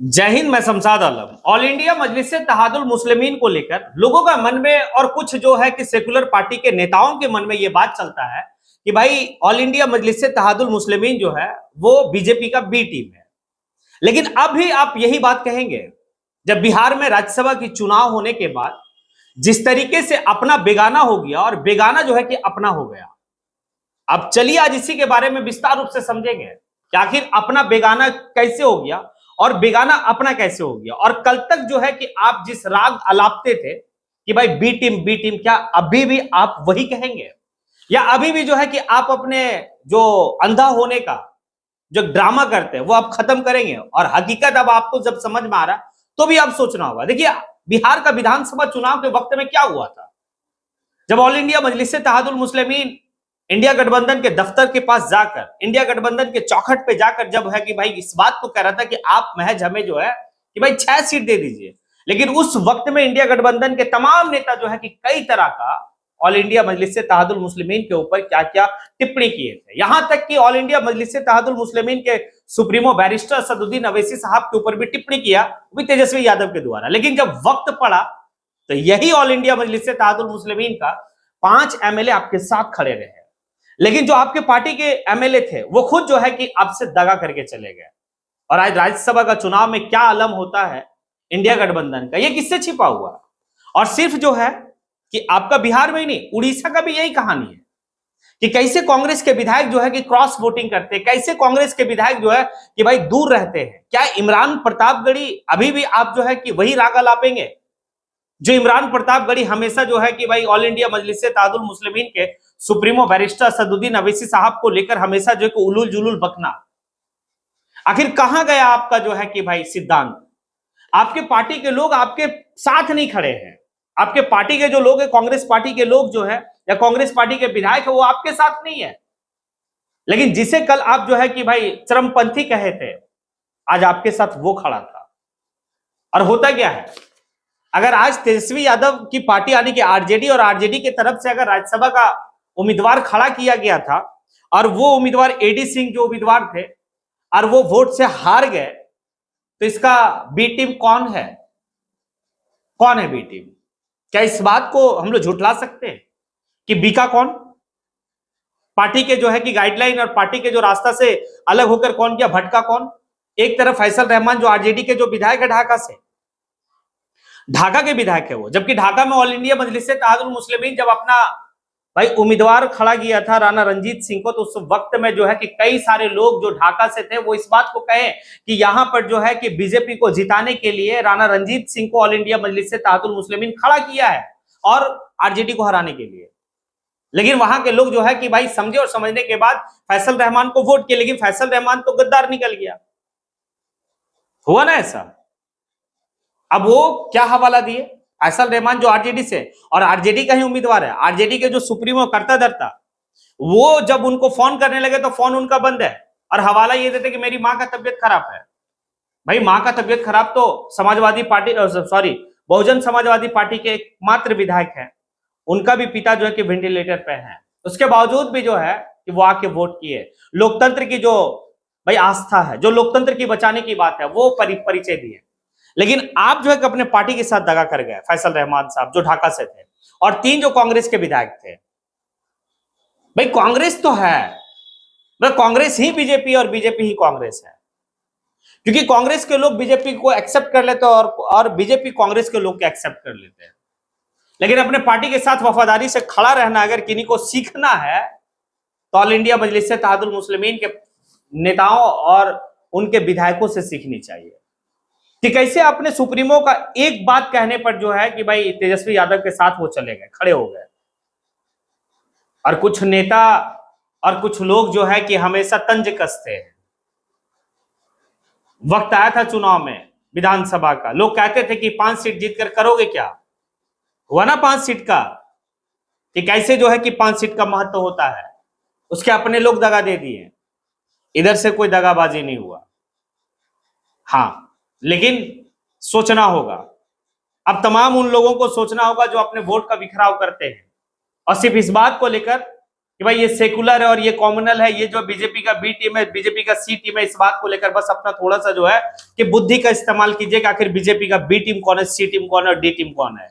जय हिंद। मैं शमशाद आलम। All India मजलिस तहादुल मुस्लिमीन को लेकर लोगों का मन में और कुछ जो है कि सेकुलर पार्टी के नेताओं के मन में यह बात चलता है कि भाई ऑल इंडिया मजलिस तहादुल मुस्लिमीन जो है वो बीजेपी का बी टीम है। लेकिन अब भी आप यही बात कहेंगे जब बिहार में राज्यसभा की चुनाव होने के बाद जिस तरीके से अपना बेगाना हो गया और बेगाना जो है कि अपना हो गया। अब चलिए आज इसी के बारे में विस्तार रूप से समझेंगे कि आखिर अपना बेगाना कैसे हो गया और बेगाना अपना कैसे हो गया। और कल तक जो है कि आप जिस राग अलापते थे कि भाई बी टीम, क्या अभी भी आप वही कहेंगे या अभी भी जो है कि आप अपने जो अंधा होने का जो ड्रामा करते हैं वो आप खत्म करेंगे और हकीकत अब आपको जब समझ में आ रहा तो भी आप सोचना होगा। देखिए बिहार का विधानसभा चुनाव के वक्त में क्या हुआ था जब ऑल इंडिया मजलिस तहादुल मुस्लिमीन इंडिया गठबंधन के दफ्तर के पास जाकर, इंडिया गठबंधन के चौखट पे जाकर जब है कि भाई इस बात को कह रहा था कि आप महज हमें जो है कि भाई 6 सीट दे दीजिए। लेकिन उस वक्त में इंडिया गठबंधन के तमाम नेता जो है कि कई तरह का ऑल इंडिया मजलिस तहादुल मुस्लिमीन के ऊपर क्या क्या टिप्पणी किए थे। यहां तक कि ऑल इंडिया मजलिस तहादुल मुस्लिमीन के सुप्रीमो बैरिस्टर असदुद्दीन अवैसी साहब के ऊपर भी टिप्पणी किया, भी तेजस्वी यादव के द्वारा। लेकिन जब वक्त पड़ा तो यही ऑल इंडिया मजलिस तहादुल मुस्लिमीन का 5 एमएलए आपके साथ खड़े रहे। लेकिन जो आपके पार्टी के एमएलए थे वो खुद जो है कि आपसे दगा करके चले गए। और आज राज्यसभा का चुनाव में क्या अलम होता है इंडिया गठबंधन का, ये किससे छिपा हुआ। और सिर्फ जो है कि आपका बिहार में ही नहीं, उड़ीसा का भी यही कहानी है कि कैसे कांग्रेस के विधायक जो है कि क्रॉस वोटिंग करते हैं, कैसे कांग्रेस के विधायक जो है कि भाई दूर रहते हैं। क्या इमरान प्रतापगढ़ी अभी भी आप जो है कि वही राग अलापेंगे जो इमरान प्रतापगढ़ी हमेशा जो है कि भाई ऑल इंडिया मजलिस तहादुल मुस्लिमीन के सुप्रीमो बैरिस्टर असदुद्दीन अवैसी साहब को लेकर हमेशा जो है उलूल जुलूल बकना। आखिर कहां गया आपका जो है कि भाई सिद्धांत। आपके पार्टी के लोग आपके साथ नहीं खड़े हैं। आपके पार्टी के जो लोग है, कांग्रेस पार्टी के लोग जो है या कांग्रेस पार्टी के विधायक है वो आपके साथ नहीं है। लेकिन जिसे कल आप जो है कि भाई चरमपंथी कहे थे आज आपके साथ वो खड़ा था। और होता क्या है, अगर आज तेजस्वी यादव की पार्टी यानी कि आरजेडी और आरजेडी की तरफ से अगर राज्यसभा का उम्मीदवार खड़ा किया गया था और वो उम्मीदवार एडी सिंह जो उम्मीदवार थे और वो वोट से हार गए तो इसका बी टीम कौन है? कौन है बी टीम? क्या इस बात को हम लोग झुठला सकते हैं कि बीका कौन? पार्टी के जो है कि गाइडलाइन और पार्टी के जो रास्ता से अलग होकर कौन किया? भटका कौन? एक तरफ फैसल रहमान जो आरजेडी के जो विधायक है ढाका से, ढाका के विधायक है वो, जबकि ढाका में ऑल इंडिया मजलिस तहादुल मुस्लिमीन जब अपना भाई उम्मीदवार खड़ा किया था राणा रणजीत सिंह को, तो उस वक्त में जो है कि कई सारे लोग जो ढाका से थे वो इस बात को कहे कि यहां पर जो है कि बीजेपी को जिताने के लिए राणा रणजीत सिंह को ऑल इंडिया मजलिस तहादुल मुस्लिमीन खड़ा किया है और आरजेडी को हराने के लिए। लेकिन वहां के लोग जो है कि भाई समझे और समझने के बाद फैसल रहमान को वोट किए। लेकिन फैसल रहमान तो गद्दार निकल गया। हुआ ना ऐसा? अब वो क्या हवाला दिए? फैसल रहमान जो आरजेडी से और आरजेडी का ही उम्मीदवार है, आरजेडी के जो सुप्रीमो करता धरता, वो जब उनको फोन करने लगे तो फोन उनका बंद है और हवाला ये देते कि मेरी मां का तबियत खराब है। भाई मां का तबियत खराब तो Samajwadi party sorry Bahujan Samajwadi party के एकमात्र विधायक हैं, उनका भी पिता जो है कि वेंटिलेटर पे है। उसके बावजूद भी जो है कि वो आके वोट किए। लोकतंत्र की जो भाई आस्था है, जो लोकतंत्र की बचाने की बात है, वो परिचय दिए। लेकिन आप जो है कि अपने पार्टी के साथ दगा कर गए। फैसल रहमान साहब जो ढाका से थे और 3 जो कांग्रेस के विधायक थे। भाई कांग्रेस तो है, भाई कांग्रेस ही बीजेपी और बीजेपी ही कांग्रेस है, क्योंकि कांग्रेस के लोग बीजेपी को एक्सेप्ट कर लेते हैं और बीजेपी कांग्रेस के लोग को एक्सेप्ट कर लेते हैं। लेकिन अपने पार्टी के साथ वफादारी से खड़ा रहना अगर किन्हीं को सीखना है तो ऑल इंडिया मजलिस तहादुल मुस्लिमीन के नेताओं और उनके विधायकों से सीखनी चाहिए कि कैसे अपने सुप्रीमो का एक बात कहने पर जो है कि भाई तेजस्वी यादव के साथ वो चले गए, खड़े हो गए। और कुछ नेता और कुछ लोग जो है कि हमेशा तंज कसते हैं। वक्त आया था चुनाव में विधानसभा का, लोग कहते थे कि 5 सीट जीतकर करोगे क्या? हुआ ना 5 सीट का, कि कैसे जो है कि 5 सीट का महत्व होता है। उसके अपने लोग दगा दे दिए, इधर से कोई दगाबाजी नहीं हुआ। हाँ, लेकिन सोचना होगा, अब तमाम उन लोगों को सोचना होगा जो अपने वोट का बिखराव करते हैं और सिर्फ इस बात को लेकर कि भाई ये सेकुलर है और ये कॉमनल है, ये जो बीजेपी का बी टीम है, बीजेपी का सी टीम है, इस बात को लेकर बस अपना थोड़ा सा जो है कि बुद्धि का इस्तेमाल कीजिए कि आखिर बीजेपी का बी टीम कौन है, सी टीम कौन है और डी टीम कौन है,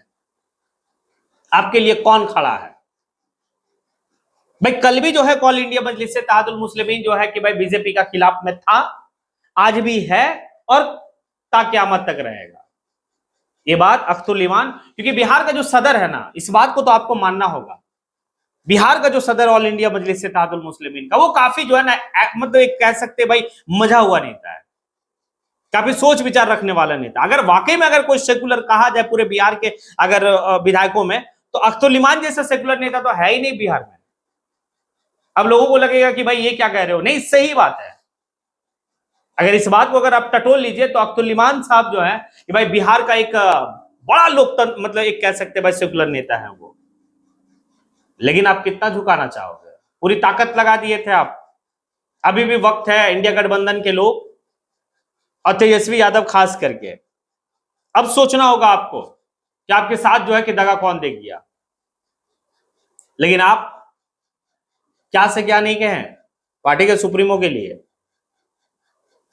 आपके लिए कौन खड़ा है। भाई कल भी जो है ऑल इंडिया मजलिस से इत्तेहादुल मुस्लिमीन जो है कि भाई बीजेपी का खिलाफ में था, आज भी है और ता क़यामत तक रहेगा। ये बात अख्तुल ईमान, क्योंकि बिहार का जो सदर है ना, इस बात को तो आपको मानना होगा, बिहार का जो सदर ऑल इंडिया मजलिस से इत्तेहादुल मुस्लिमीन का, वो काफी जो है ना मतलब एक कह सकते भाई मजा हुआ नेता है, काफी सोच विचार रखने वाला नेता। अगर वाकई में अगर कोई सेकुलर कहा जाए पूरे बिहार के अगर विधायकों में, तो अख्तुल ईमान जैसा सेकुलर नेता तो है ही नहीं बिहार में। अब लोगों को लगेगा कि भाई ये क्या कह रहे हो, नहीं सही बात है। अगर इस बात को अगर आप टटोल लीजिए तो अख्तुल ईमान साहब जो है कि भाई बिहार का एक बड़ा लोकतंत्र मतलब एक कह सकते भाई सेकुलर नेता है वो। लेकिन आप कितना झुकाना चाहोगे, पूरी ताकत लगा दिए थे आप। अभी भी वक्त है इंडिया गठबंधन के लोग और तेजस्वी यादव खास करके, अब सोचना होगा आपको कि आपके साथ जो है कि दगा कौन दे गया। लेकिन आप क्या से क्या नहीं कहें पार्टी के सुप्रीमो के लिए,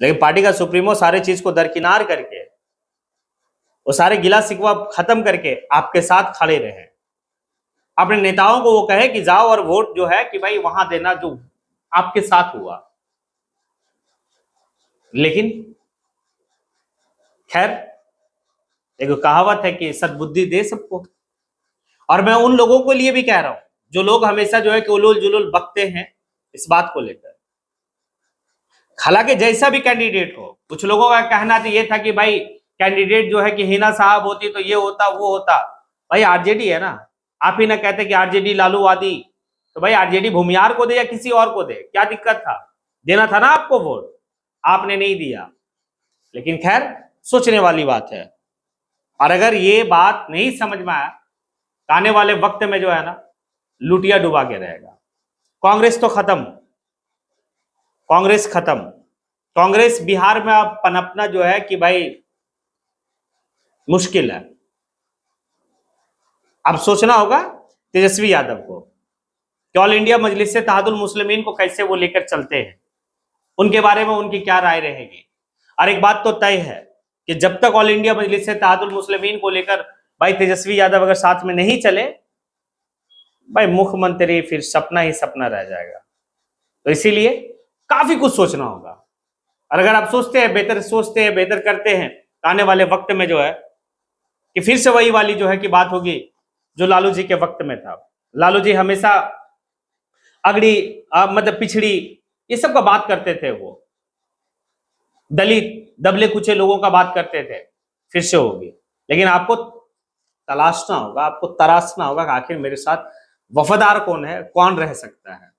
लेकिन पार्टी का सुप्रीमो सारे चीज को दरकिनार करके, वो सारे गिला शिकवा खत्म करके आपके साथ खड़े रहे। अपने नेताओं को वो कहे कि जाओ और वोट जो है कि भाई वहां देना जो आपके साथ हुआ। लेकिन खैर, एक कहावत है कि सद्बुद्धि दे सबको, और मैं उन लोगों के लिए भी कह रहा हूं जो लोग हमेशा जो है कि उलूल जुलूल बकते हैं इस बात को लेकर। हालांकि जैसा भी कैंडिडेट हो, कुछ लोगों का कहना तो ये था कि भाई कैंडिडेट जो है कि हिना साहब होती तो ये होता वो होता। भाई आरजेडी है ना, आप ही ना कहते कि आरजेडी लालूवादी, तो भाई आरजेडी भूमियार को दे या किसी और को दे, क्या दिक्कत था, देना था ना आपको वोट, आपने नहीं दिया। लेकिन खैर सोचने वाली बात है। और अगर ये बात नहीं समझ में आया, आने वाले वक्त में जो है ना लुटिया डुबा के रहेगा। कांग्रेस तो खत्म, कांग्रेस खत्म। कांग्रेस बिहार में अब पनपना जो है कि भाई मुश्किल है। अब सोचना होगा तेजस्वी यादव को कि ऑल इंडिया मजलिस से इत्तेहादुल मुस्लिमीन को कैसे वो लेकर चलते हैं, उनके बारे में उनकी क्या राय रहेगी। और एक बात तो तय है कि जब तक ऑल इंडिया मजलिस से इत्तेहादुल मुस्लिमीन को लेकर भाई तेजस्वी यादव अगर साथ में नहीं चले, भाई मुख्यमंत्री फिर सपना ही सपना रह जाएगा। तो इसीलिए काफी कुछ सोचना होगा। और अगर आप सोचते हैं बेहतर करते हैं, तो आने वाले वक्त में जो है कि फिर से वही वाली जो है कि बात होगी जो लालू जी के वक्त में था। लालू जी हमेशा अगड़ी मतलब पिछड़ी ये सब का बात करते थे, वो दलित दबले कुचे लोगों का बात करते थे, फिर से होगी। लेकिन आपको तलाशना होगा, आपको तराशना होगा कि आखिर मेरे साथ वफादार कौन है, कौन रह सकता है।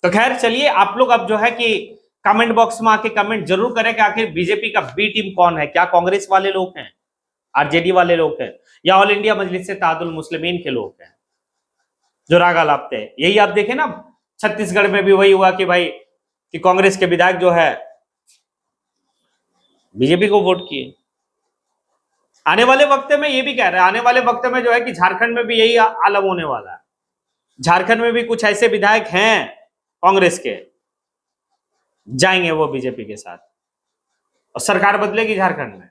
तो खैर चलिए, आप लोग अब जो है कि कमेंट बॉक्स में आके कमेंट जरूर करें कि आखिर बीजेपी का बी टीम कौन है, क्या कांग्रेस वाले लोग हैं, आरजेडी वाले लोग हैं, या ऑल इंडिया मजलिस से इत्तेहादुल मुस्लिमीन के लोग हैं जो रागा लापते हैं। यही आप देखें ना, छत्तीसगढ़ में भी वही हुआ कि भाई कि कांग्रेस के विधायक जो है बीजेपी को वोट किए। आने वाले वक्त में ये भी कह रहे हैं, आने वाले वक्त में जो है कि झारखंड में भी यही आलम होने वाला है। झारखंड में भी कुछ ऐसे विधायक हैं कांग्रेस के, जाएंगे वो बीजेपी के साथ और सरकार बदलेगी झारखंड में।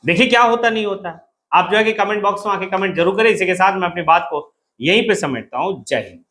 देखिए क्या होता नहीं होता। आप जो है कि कमेंट बॉक्स में आके कमेंट जरूर करें। इसी के साथ मैं अपनी बात को यहीं पे समेटता हूं। जय हिंद।